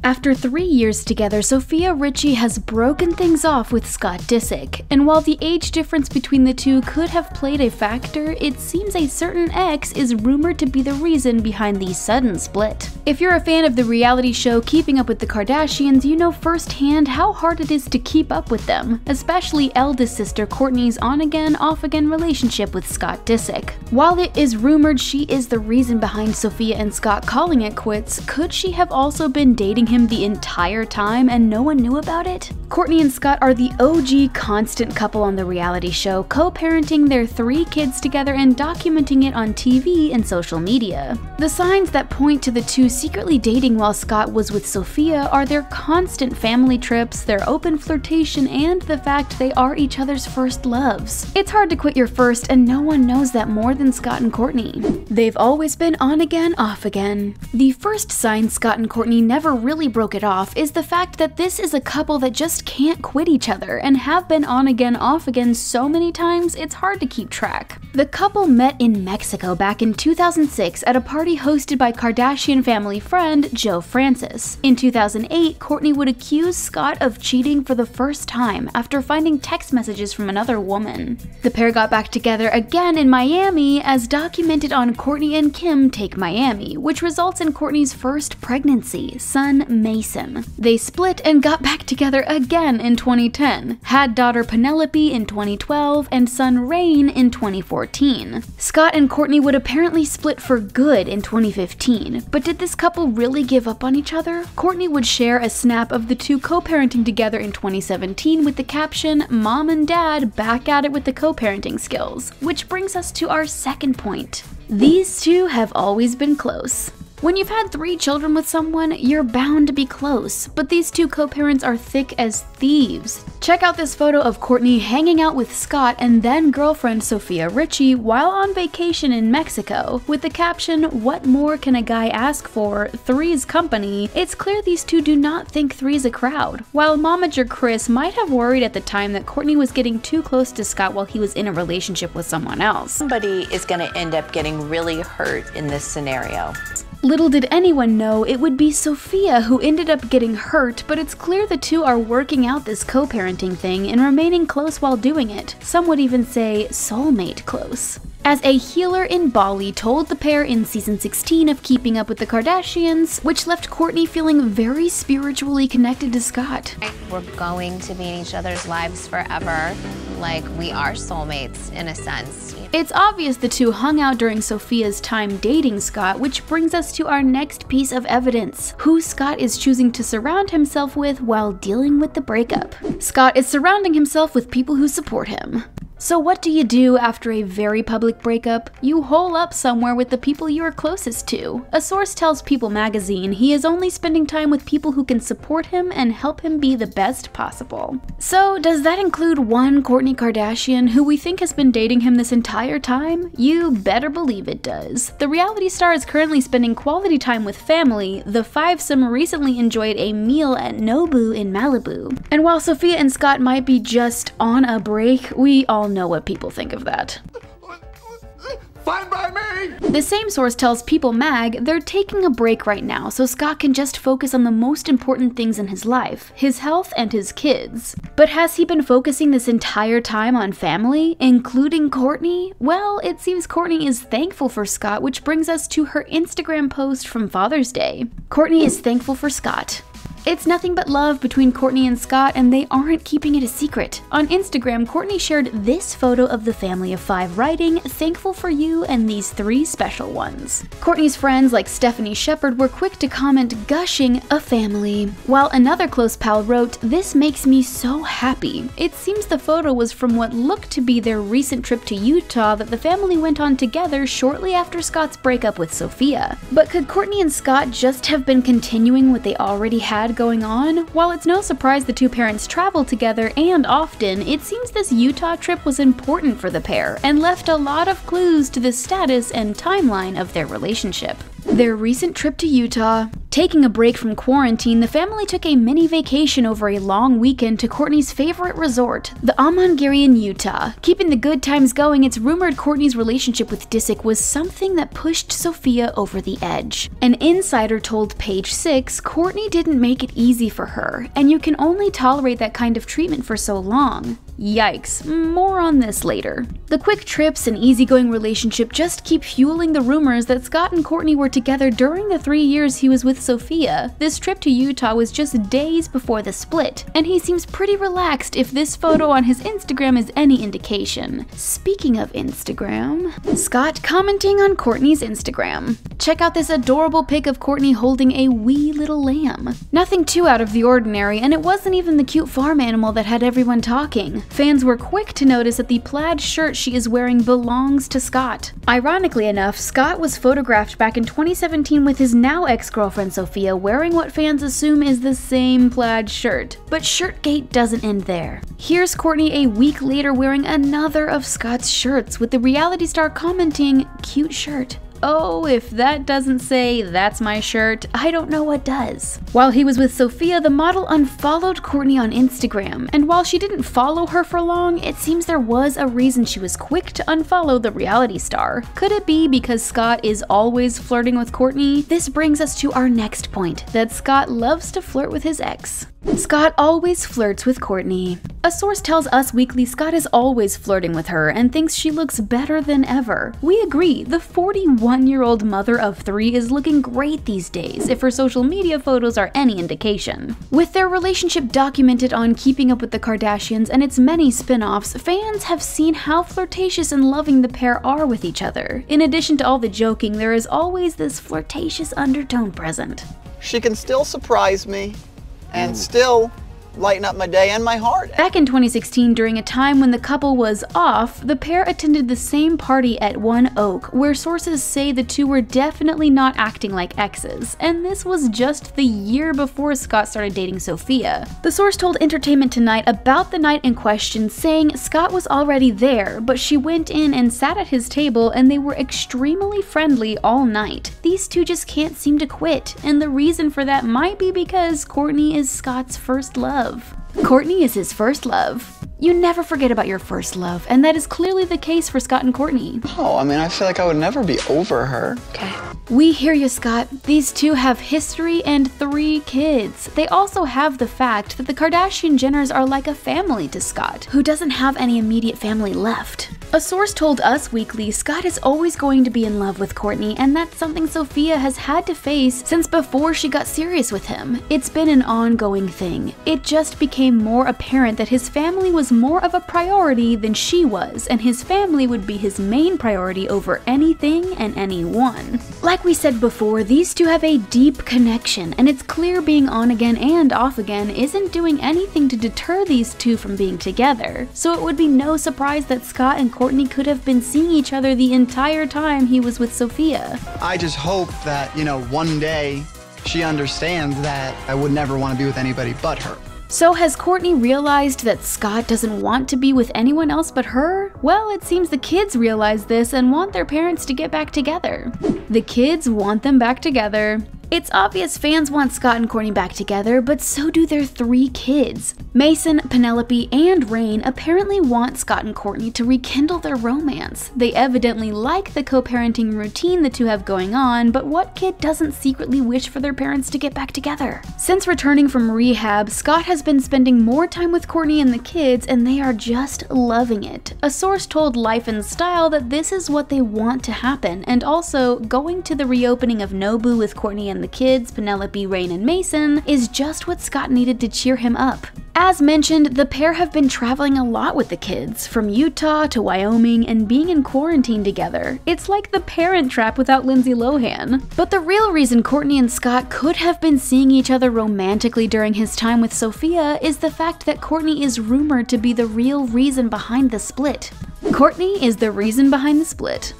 After 3 years together, Sofia Richie has broken things off with Scott Disick, and while the age difference between the two could have played a factor, it seems a certain ex is rumored to be the reason behind the sudden split. If you're a fan of the reality show Keeping Up with the Kardashians, you know firsthand how hard it is to keep up with them, especially eldest sister Kourtney's on-again, off-again relationship with Scott Disick. While it is rumored she is the reason behind Sofia and Scott calling it quits, could she have also been dating him the entire time and no one knew about it? Kourtney and Scott are the OG constant couple on the reality show, co-parenting their 3 kids together and documenting it on TV and social media. The signs that point to the two secretly dating while Scott was with Sofia are their constant family trips, their open flirtation, and the fact they are each other's first loves. It's hard to quit your first, and no one knows that more than Scott and Kourtney. They've always been on again, off again. The first sign Scott and Kourtney never really broke it off is the fact that this is a couple that just can't quit each other and have been on again, off again so many times it's hard to keep track. The couple met in Mexico back in 2006 at a party hosted by Kardashian family friend Joe Francis. In 2008, Kourtney would accuse Scott of cheating for the first time after finding text messages from another woman. The pair got back together again in Miami, as documented on Kourtney and Kim Take Miami, which results in Kourtney's first pregnancy, son Mason. They split and got back together again in 2010, had daughter Penelope in 2012, and son Rain in 2014. Scott and Kourtney would apparently split for good in 2015, but did this couple really give up on each other? Kourtney would share a snap of the two co-parenting together in 2017 with the caption, "Mom and Dad back at it with the co-parenting skills," which brings us to our second point. These two have always been close. When you've had 3 children with someone, you're bound to be close, but these two co-parents are thick as thieves. Check out this photo of Kourtney hanging out with Scott and then girlfriend Sofia Richie while on vacation in Mexico, with the caption, "What more can a guy ask for? Three's company." It's clear these two do not think three's a crowd. While momager Chris might have worried at the time that Kourtney was getting too close to Scott while he was in a relationship with someone else. Somebody is going to end up getting really hurt in this scenario. Little did anyone know it would be Sofia who ended up getting hurt, but it's clear the two are working out this co-parenting thing and remaining close while doing it. Some would even say soulmate close. As a healer in Bali told the pair in season 16 of Keeping Up with the Kardashians, which left Kourtney feeling very spiritually connected to Scott. We're going to be in each other's lives forever, like we are soulmates in a sense. It's obvious the two hung out during Sofia's time dating Scott, which brings us to our next piece of evidence: who Scott is choosing to surround himself with while dealing with the breakup. Scott is surrounding himself with people who support him. So what do you do after a very public breakup? You hole up somewhere with the people you are closest to. A source tells People magazine he is only spending time with people who can support him and help him be the best possible. So does that include one Kourtney Kardashian who we think has been dating him this entire time? You better believe it does. The reality star is currently spending quality time with family. The fivesome recently enjoyed a meal at Nobu in Malibu. And while Sofia and Scott might be just on a break, we all know what people think of that. Fine by me! The same source tells People Mag they're taking a break right now so Scott can just focus on the most important things in his life, his health and his kids. But has he been focusing this entire time on family, including Kourtney? Well, it seems Kourtney is thankful for Scott, which brings us to her Instagram post from Father's Day. Kourtney is thankful for Scott. It's nothing but love between Kourtney and Scott, and they aren't keeping it a secret. On Instagram, Kourtney shared this photo of the family of 5 writing, "Thankful for you and these 3 special ones." Kourtney's friends like Stephanie Shepard were quick to comment, gushing, "A family," while another close pal wrote, "This makes me so happy." It seems the photo was from what looked to be their recent trip to Utah that the family went on together shortly after Scott's breakup with Sofia. But could Kourtney and Scott just have been continuing what they already had going on? While it's no surprise the two parents travel together and often, it seems this Utah trip was important for the pair and left a lot of clues to the status and timeline of their relationship. Their recent trip to Utah. Taking a break from quarantine, the family took a mini vacation over a long weekend to Kourtney's favorite resort, the Amangiri in Utah. Keeping the good times going, it's rumored Kourtney's relationship with Disick was something that pushed Sofia over the edge. An insider told Page 6 Kourtney didn't make it easy for her, and you can only tolerate that kind of treatment for so long. Yikes, more on this later. The quick trips and easygoing relationship just keep fueling the rumors that Scott and Kourtney were together during the 3 years he was with Sofia. This trip to Utah was just days before the split, and he seems pretty relaxed if this photo on his Instagram is any indication. Speaking of Instagram, Scott commenting on Kourtney's Instagram. Check out this adorable pic of Kourtney holding a wee little lamb. Nothing too out of the ordinary, and it wasn't even the cute farm animal that had everyone talking. Fans were quick to notice that the plaid shirt she is wearing belongs to Scott. Ironically enough, Scott was photographed back in 2017 with his now ex-girlfriend Sofia wearing what fans assume is the same plaid shirt. But Shirtgate doesn't end there. Here's Kourtney a week later wearing another of Scott's shirts, with the reality star commenting, "Cute shirt." Oh, if that doesn't say, "That's my shirt," I don't know what does. While he was with Sofia, the model unfollowed Kourtney on Instagram, and while she didn't follow her for long, it seems there was a reason she was quick to unfollow the reality star. Could it be because Scott is always flirting with Kourtney? This brings us to our next point, that Scott loves to flirt with his ex. Scott always flirts with Kourtney. A source tells Us Weekly Scott is always flirting with her and thinks she looks better than ever. We agree, the 41-year-old mother of 3 is looking great these days, if her social media photos are any indication. With their relationship documented on Keeping Up with the Kardashians and its many spin-offs, fans have seen how flirtatious and loving the pair are with each other. In addition to all the joking, there is always this flirtatious undertone present. She can still surprise me and still lighten up my day and my heart. Back in 2016, during a time when the couple was off, the pair attended the same party at One Oak, where sources say the two were definitely not acting like exes, and this was just the year before Scott started dating Sofia. The source told Entertainment Tonight about the night in question, saying Scott was already there, but she went in and sat at his table and they were extremely friendly all night. These two just can't seem to quit, and the reason for that might be because Kourtney is Scott's first love. Kourtney is his first love. You never forget about your first love, and that is clearly the case for Scott and Kourtney. Oh, I mean, I feel like I would never be over her. Okay. We hear you, Scott. These two have history and 3 kids. They also have the fact that the Kardashian Jenners are like a family to Scott, who doesn't have any immediate family left. A source told Us Weekly Scott is always going to be in love with Kourtney, and that's something Sofia has had to face since before she got serious with him. It's been an ongoing thing. It just became more apparent that his family was more of a priority than she was, and his family would be his main priority over anything and anyone. Like we said before, these two have a deep connection, and it's clear being on again and off again isn't doing anything to deter these two from being together. So it would be no surprise that Scott and Kourtney could have been seeing each other the entire time he was with Sofia. I just hope that, one day she understands that I would never want to be with anybody but her. So has Kourtney realized that Scott doesn't want to be with anyone else but her? Well, it seems the kids realize this and want their parents to get back together. The kids want them back together. It's obvious fans want Scott and Kourtney back together, but so do their 3 kids. Mason, Penelope, and Rain apparently want Scott and Kourtney to rekindle their romance. They evidently like the co-parenting routine the two have going on, but what kid doesn't secretly wish for their parents to get back together? Since returning from rehab, Scott has been spending more time with Kourtney and the kids, and they are just loving it. A source told Life and Style that this is what they want to happen, and also going to the reopening of Nobu with Kourtney and the kids, Penelope, Rain, and Mason, is just what Scott needed to cheer him up. As mentioned, the pair have been traveling a lot with the kids, from Utah to Wyoming, and being in quarantine together. It's like The Parent Trap without Lindsay Lohan. But the real reason Kourtney and Scott could have been seeing each other romantically during his time with Sofia is the fact that Kourtney is rumored to be the real reason behind the split. Kourtney is the reason behind the split.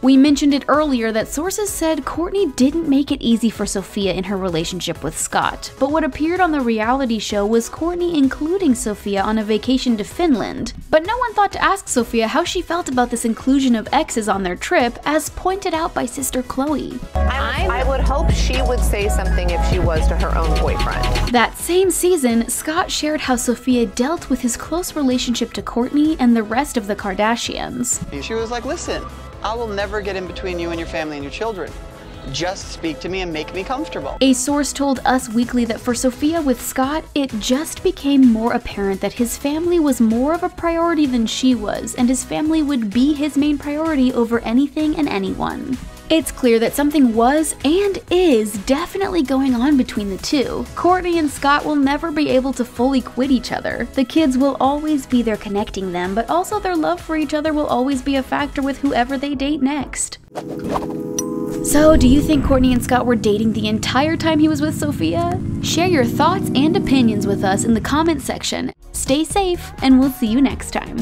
We mentioned it earlier that sources said Kourtney didn't make it easy for Sofia in her relationship with Scott, but what appeared on the reality show was Kourtney including Sofia on a vacation to Finland. But no one thought to ask Sofia how she felt about this inclusion of exes on their trip, as pointed out by sister Chloe. I would hope she would say something if she was to her own boyfriend. That same season, Scott shared how Sofia dealt with his close relationship to Kourtney and the rest of the Kardashians. She was like, listen, I will never get in between you and your family and your children. Just speak to me and make me comfortable. A source told Us Weekly that for Sofia with Scott, it just became more apparent that his family was more of a priority than she was, and his family would be his main priority over anything and anyone. It's clear that something was and is definitely going on between the two. Kourtney and Scott will never be able to fully quit each other. The kids will always be there connecting them, but also their love for each other will always be a factor with whoever they date next. So, do you think Kourtney and Scott were dating the entire time he was with Sofia? Share your thoughts and opinions with us in the comments section. Stay safe, and we'll see you next time.